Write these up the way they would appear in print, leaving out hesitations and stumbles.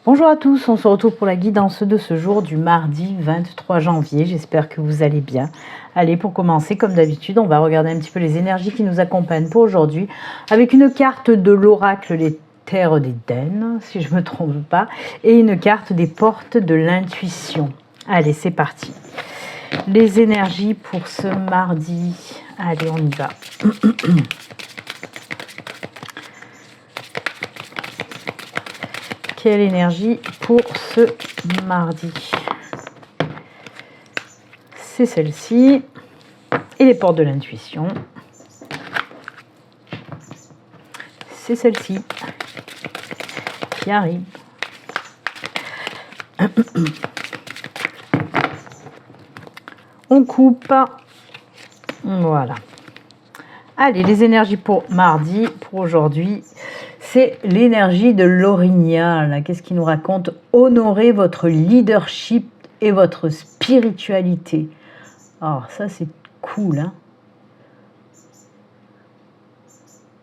Bonjour à tous, on se retrouve pour la guidance de ce jour du mardi 23 janvier. J'espère que vous allez bien. Allez, pour commencer, comme d'habitude, on va regarder un petit peu les énergies qui nous accompagnent pour aujourd'hui avec une carte de l'oracle Les Terres d'Éden, si je ne me trompe pas, et une carte des portes de l'intuition. Allez, c'est parti. Les énergies pour ce mardi. Allez, on y va. Quelle énergie pour ce mardi? C'est celle-ci. Et les portes de l'intuition. C'est celle-ci qui arrive. On coupe. Voilà. Allez, les énergies pour mardi, pour aujourd'hui. C'est l'énergie de l'orignal. Qu'est-ce qu'il nous raconte? Honorez votre leadership et votre spiritualité. Alors ça c'est cool, hein?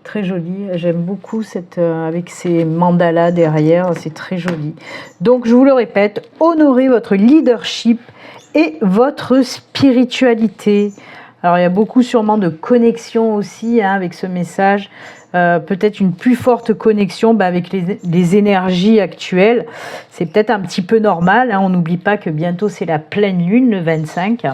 Très joli. J'aime beaucoup cette avec ces mandalas derrière. C'est très joli. Donc je vous le répète, honorez votre leadership et votre spiritualité. Alors il y a beaucoup sûrement de connexion aussi hein, avec ce message. Peut-être une plus forte connexion avec les énergies actuelles. C'est peut-être un petit peu normal. Hein. On n'oublie pas que bientôt c'est la pleine lune, le 25.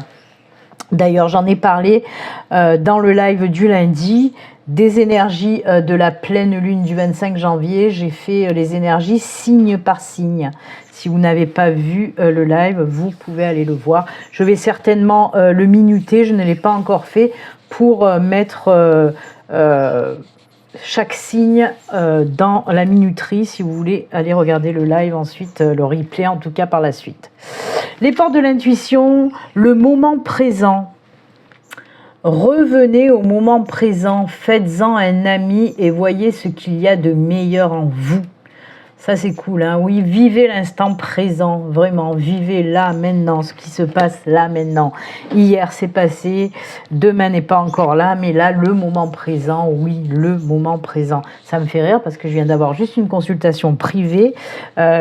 D'ailleurs, j'en ai parlé dans le live du lundi, des énergies de la pleine lune du 25 janvier. J'ai fait les énergies signe par signe. Si vous n'avez pas vu le live, vous pouvez aller le voir. Je vais certainement le minuter, je ne l'ai pas encore fait, pour mettre chaque signe dans la minuterie, si vous voulez aller regarder le live ensuite, le replay en tout cas par la suite. Les portes de l'intuition, le moment présent. Revenez au moment présent, faites-en un ami et voyez ce qu'il y a de meilleur en vous. Ça c'est cool, hein? Oui, vivez l'instant présent, vraiment, vivez là, maintenant, ce qui se passe là, maintenant. Hier c'est passé, demain n'est pas encore là, mais là, le moment présent, oui, le moment présent. Ça me fait rire parce que je viens d'avoir juste une consultation privée,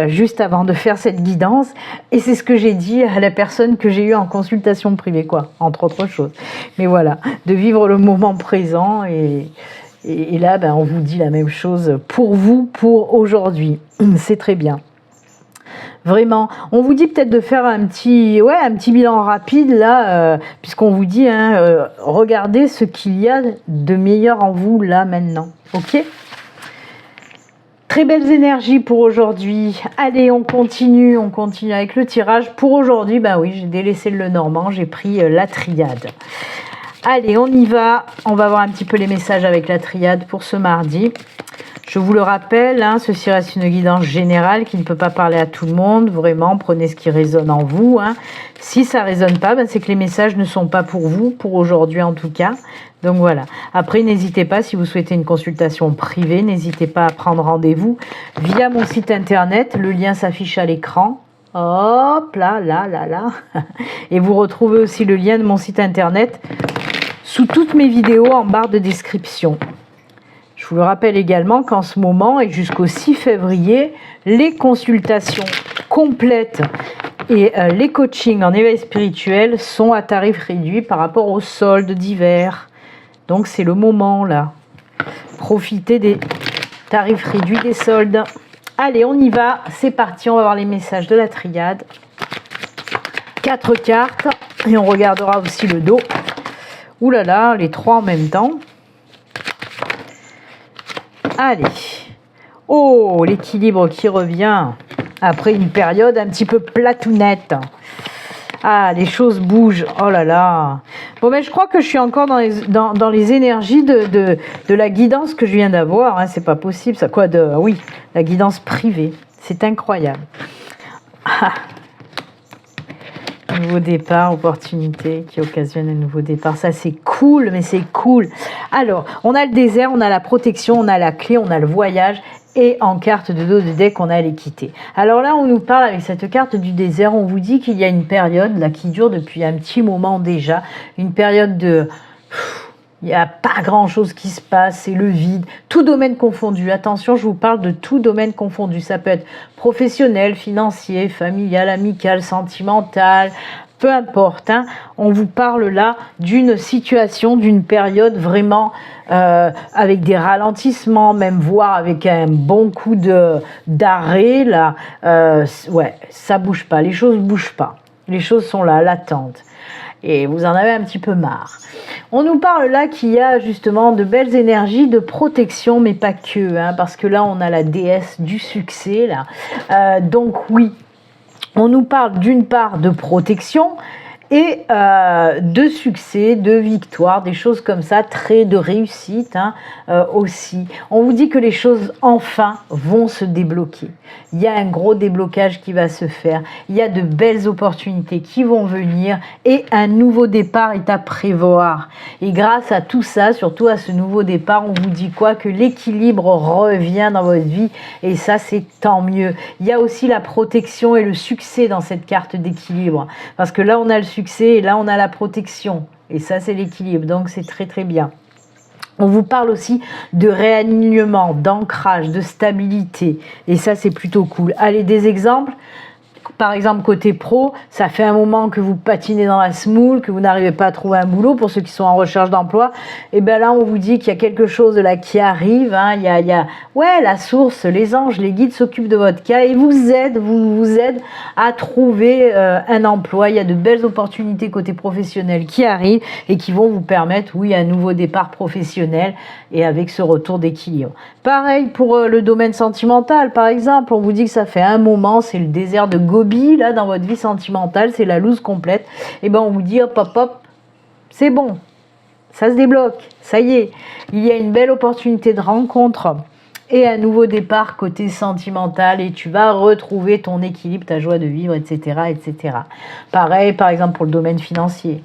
juste avant de faire cette guidance, et c'est ce que j'ai dit à la personne que j'ai eue en consultation privée, quoi, entre autres choses. Mais voilà, de vivre le moment présent et là, ben, on vous dit la même chose pour vous, pour aujourd'hui. C'est très bien. Vraiment, on vous dit peut-être de faire un petit bilan rapide là, puisqu'on vous dit, hein, regardez ce qu'il y a de meilleur en vous là, maintenant. Ok ? Très belles énergies pour aujourd'hui. Allez, on continue avec le tirage. Pour aujourd'hui, ben oui, j'ai délaissé le Normand, j'ai pris la triade. Allez, on y va. On va voir un petit peu les messages avec la triade pour ce mardi. Je vous le rappelle, hein, ceci reste une guidance générale qui ne peut pas parler à tout le monde. Vraiment, prenez ce qui résonne en vous. Hein. Si ça ne résonne pas, ben, c'est que les messages ne sont pas pour vous, pour aujourd'hui en tout cas. Donc voilà. Après, n'hésitez pas, si vous souhaitez une consultation privée, n'hésitez pas à prendre rendez-vous via mon site internet. Le lien s'affiche à l'écran. Hop, là. Et vous retrouvez aussi le lien de mon site internet sous toutes mes vidéos en barre de description. Je vous le rappelle également qu'en ce moment et jusqu'au 6 février, les consultations complètes et les coachings en éveil spirituel sont à tarif réduit par rapport aux soldes d'hiver. Donc c'est le moment là. Profitez des tarifs réduits des soldes. Allez, on y va. C'est parti, on va voir les messages de la triade. 4 cartes et on regardera aussi le dos. Ouh là là, les 3 en même temps. Allez. Oh, l'équilibre qui revient après une période un petit peu platounette. Ah, les choses bougent. Oh là là. Bon, mais je crois que je suis encore dans les énergies de la guidance que je viens d'avoir. Hein. C'est pas possible. Ça, quoi de... Oui, la guidance privée. C'est incroyable. Ah. Nouveau départ, opportunité qui occasionne un nouveau départ. Ça, c'est cool, mais c'est cool. Alors, on a le désert, on a la protection, on a la clé, on a le voyage. Et en carte de dos de deck, on a l'équité. Alors là, on nous parle avec cette carte du désert. On vous dit qu'il y a une période là qui dure depuis un petit moment déjà. Une période de Il n'y a pas grand-chose qui se passe, c'est le vide. Tout domaine confondu. Attention, je vous parle de tout domaine confondu. Ça peut être professionnel, financier, familial, amical, sentimental, peu importe. Hein. On vous parle là d'une situation, d'une période vraiment avec des ralentissements, même voire avec un bon coup d'arrêt. Là, ouais, ça bouge pas. Les choses bougent pas. Les choses sont là, latentes. Et vous en avez un petit peu marre. On nous parle là qu'il y a justement de belles énergies de protection, mais pas que, hein, parce que là on a la déesse du succès là. Donc oui, on nous parle d'une part de protection et de succès, de victoire, des choses comme ça, de réussite hein, aussi. On vous dit que les choses enfin vont se débloquer. Il y a un gros déblocage qui va se faire, il y a de belles opportunités qui vont venir et un nouveau départ est à prévoir. Et grâce à tout ça, surtout à ce nouveau départ, on vous dit quoi? Que l'équilibre revient dans votre vie et ça c'est tant mieux. Il y a aussi la protection et le succès dans cette carte d'équilibre parce que là on a le succès et là on a la protection et ça c'est l'équilibre, donc c'est très très bien. On vous parle aussi de réalignement, d'ancrage, de stabilité et ça c'est plutôt cool. Allez, des exemples. Par exemple, côté pro, ça fait un moment que vous patinez dans la semoule, que vous n'arrivez pas à trouver un boulot pour ceux qui sont en recherche d'emploi. Et bien là, on vous dit qu'il y a quelque chose là qui arrive. Hein. Il y a ouais, la source, les anges, les guides s'occupent de votre cas et vous aident à trouver un emploi. Il y a de belles opportunités côté professionnel qui arrivent et qui vont vous permettre, oui, un nouveau départ professionnel et avec ce retour d'équilibre. Pareil pour le domaine sentimental, par exemple. On vous dit que ça fait un moment, c'est le désert de Gobi, là, dans votre vie sentimentale, c'est la loose complète. Et ben on vous dit, hop, hop, hop, c'est bon, ça se débloque, ça y est. Il y a une belle opportunité de rencontre et un nouveau départ côté sentimental et tu vas retrouver ton équilibre, ta joie de vivre, etc., etc. Pareil, par exemple, pour le domaine financier.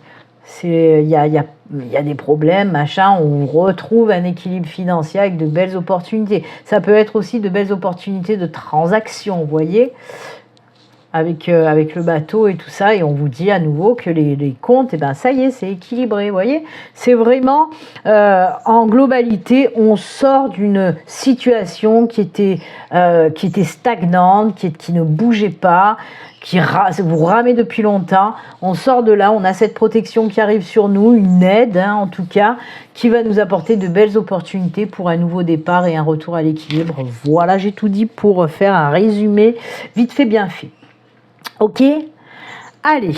Il y a des problèmes, machin, on retrouve un équilibre financier avec de belles opportunités. Ça peut être aussi de belles opportunités de transaction, vous voyez, avec le bateau et tout ça, et on vous dit à nouveau que les comptes, et ben ça y est, c'est équilibré, vous voyez. C'est vraiment, en globalité, on sort d'une situation qui était stagnante, qui ne bougeait pas, vous ramez depuis longtemps, on sort de là, on a cette protection qui arrive sur nous, une aide hein, en tout cas, qui va nous apporter de belles opportunités pour un nouveau départ et un retour à l'équilibre. Voilà, j'ai tout dit pour faire un résumé vite fait, bien fait. Ok, allez,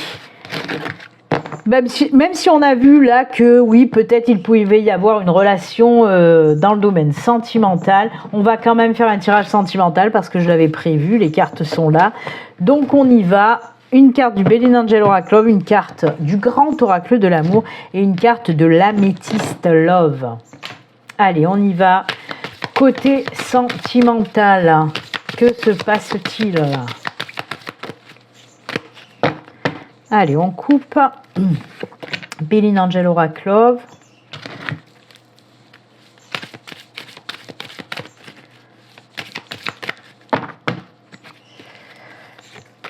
même si on a vu là que oui, peut-être il pouvait y avoir une relation dans le domaine sentimental, on va quand même faire un tirage sentimental parce que je l'avais prévu, les cartes sont là. Donc on y va, une carte du Belin Angel Oracle, une carte du Grand Oracle de l'amour et une carte de l'Améthyste Love. Allez, on y va. Côté sentimental, que se passe-t-il là? Allez, on coupe. Belin Angel Oracle Love.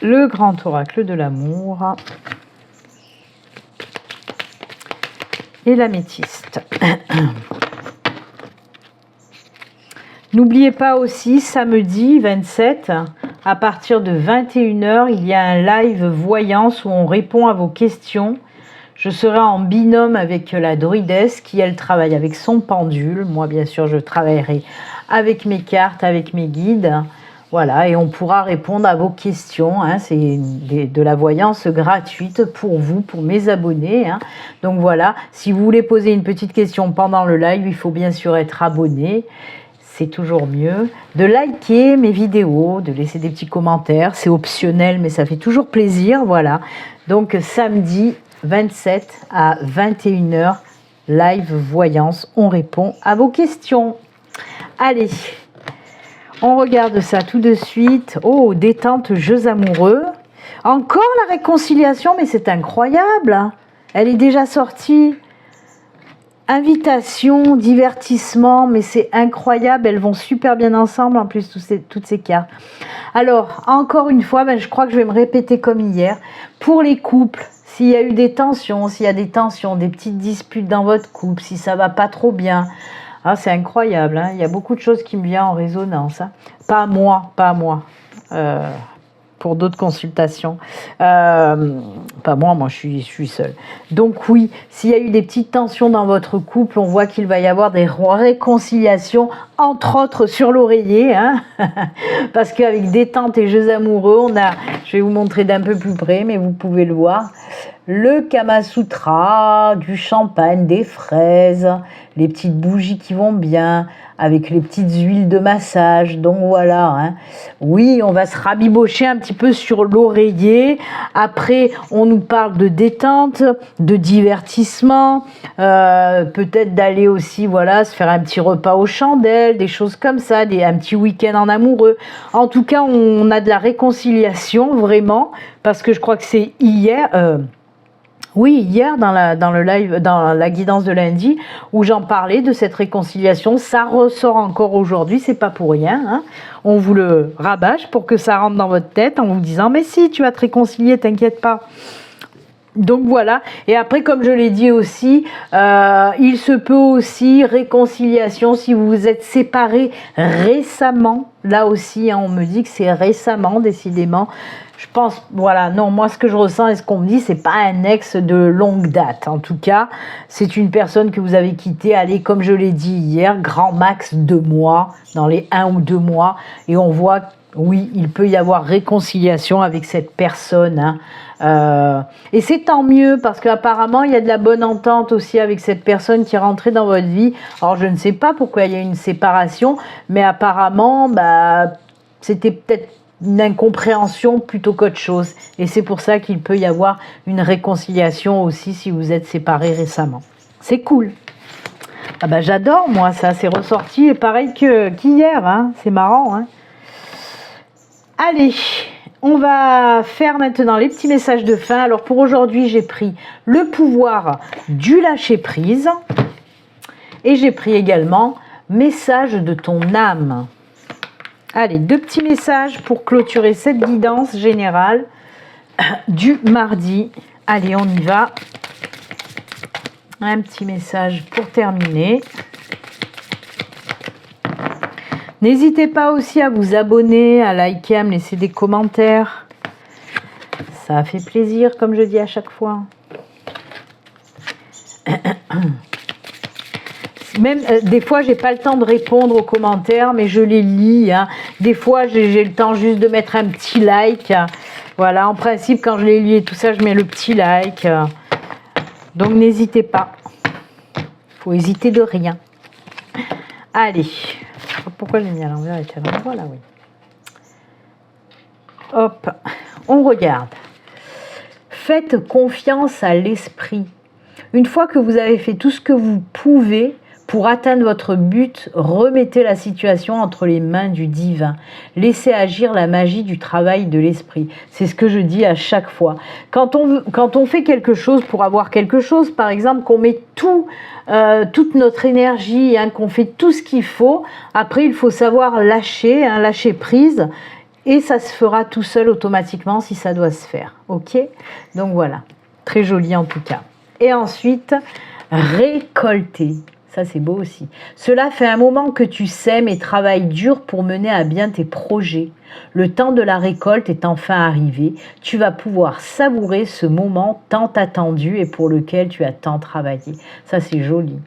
Le Grand Oracle de l'amour. Et l'améthyste. N'oubliez pas aussi, samedi 27, à partir de 21h, il y a un live voyance où on répond à vos questions. Je serai en binôme avec la druidesse qui, elle, travaille avec son pendule. Moi, bien sûr, je travaillerai avec mes cartes, avec mes guides. Voilà, et on pourra répondre à vos questions. Hein. C'est de la voyance gratuite pour vous, pour mes abonnés. Hein. Donc voilà, si vous voulez poser une petite question pendant le live, il faut bien sûr être abonné. C'est toujours mieux de liker mes vidéos, de laisser des petits commentaires. C'est optionnel, mais ça fait toujours plaisir. Voilà. Donc, samedi 27 à 21h, live voyance. On répond à vos questions. Allez, on regarde ça tout de suite. Oh, détente, jeux amoureux. Encore la réconciliation, mais c'est incroyable. Elle est déjà sortie. Invitation, divertissement, mais c'est incroyable, elles vont super bien ensemble en plus, toutes ces cartes. Alors, encore une fois, je crois que je vais me répéter comme hier. Pour les couples, S'il y a eu des tensions, s'il y a des tensions, des petites disputes dans votre couple, si ça va pas trop bien. Ah, c'est incroyable, hein. Il y a beaucoup de choses qui me viennent en résonance, hein. Pas moi, pas moi. Pour d'autres consultations. Pas moi, je suis seule. Donc oui, s'il y a eu des petites tensions dans votre couple, on voit qu'il va y avoir des réconciliations, entre autres sur l'oreiller, hein. Parce qu'avec détente et jeux amoureux, on a, je vais vous montrer d'un peu plus près, mais vous pouvez le voir, le Kama Sutra, du champagne, des fraises, les petites bougies qui vont bien, avec les petites huiles de massage. Donc voilà, hein. Oui, on va se rabibocher un petit peu sur l'oreiller. Après, on nous parle de détente, de divertissement, peut-être d'aller aussi, voilà, se faire un petit repas aux chandelles, des choses comme ça, un petit week-end en amoureux. En tout cas, on a de la réconciliation, vraiment, parce que je crois que c'est hier... Oui, hier dans le live, dans la guidance de lundi, où j'en parlais de cette réconciliation, ça ressort encore aujourd'hui, c'est pas pour rien, hein. On vous le rabâche pour que ça rentre dans votre tête en vous disant mais si tu vas te réconcilier, t'inquiète pas. Donc voilà, et après comme je l'ai dit aussi, il se peut aussi réconciliation si vous vous êtes séparés récemment, là aussi hein, on me dit que c'est récemment décidément. Je pense, voilà, non, moi ce que je ressens et ce qu'on me dit, c'est pas un ex de longue date. En tout cas, c'est une personne que vous avez quittée, allez, comme je l'ai dit hier, grand max 2 mois, dans les 1 ou 2 mois. Et on voit, oui, il peut y avoir réconciliation avec cette personne, hein. Et c'est tant mieux parce qu'apparemment il y a de la bonne entente aussi avec cette personne qui est rentrée dans votre vie. Alors je ne sais pas pourquoi il y a une séparation, mais apparemment, bah, c'était peut-être une incompréhension plutôt qu'autre chose. Et c'est pour ça qu'il peut y avoir une réconciliation aussi si vous êtes séparés récemment. C'est cool. Ah bah j'adore moi ça, c'est ressorti pareil qu'hier, hein. C'est marrant, hein. Allez, on va faire maintenant les petits messages de fin. Alors pour aujourd'hui, j'ai pris le pouvoir du lâcher prise et j'ai pris également message de ton âme. Allez, 2 petits messages pour clôturer cette guidance générale du mardi. Allez, on y va. Un petit message pour terminer. N'hésitez pas aussi à vous abonner, à liker, à me laisser des commentaires. Ça fait plaisir, comme je dis à chaque fois. Même des fois, j'ai pas le temps de répondre aux commentaires, mais je les lis, hein. Des fois, j'ai le temps juste de mettre un petit like. Voilà, en principe, quand je les lis et tout ça, je mets le petit like. Donc, n'hésitez pas. Faut hésiter de rien. Allez. Pourquoi j'ai mis à l'envers et à l'endroit là, oui. Hop, on regarde. Faites confiance à l'esprit. Une fois que vous avez fait tout ce que vous pouvez pour atteindre votre but, remettez la situation entre les mains du divin. Laissez agir la magie du travail de l'esprit. C'est ce que je dis à chaque fois. Quand on fait quelque chose pour avoir quelque chose, par exemple, qu'on met toute notre énergie, hein, qu'on fait tout ce qu'il faut, après il faut savoir lâcher, hein, lâcher prise, et ça se fera tout seul automatiquement si ça doit se faire. Ok? Donc voilà, très joli en tout cas. Et ensuite, récolter. Ça, c'est beau aussi. Cela fait un moment que tu sèmes et travailles dur pour mener à bien tes projets. Le temps de la récolte est enfin arrivé. Tu vas pouvoir savourer ce moment tant attendu et pour lequel tu as tant travaillé. Ça, c'est joli.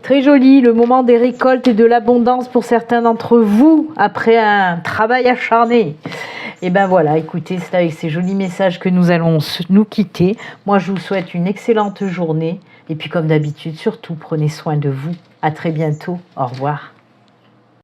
Très joli, le moment des récoltes et de l'abondance pour certains d'entre vous après un travail acharné. Et ben voilà, écoutez, c'est avec ces jolis messages que nous allons nous quitter. Moi, je vous souhaite une excellente journée. Et puis, comme d'habitude, surtout, prenez soin de vous. À très bientôt. Au revoir.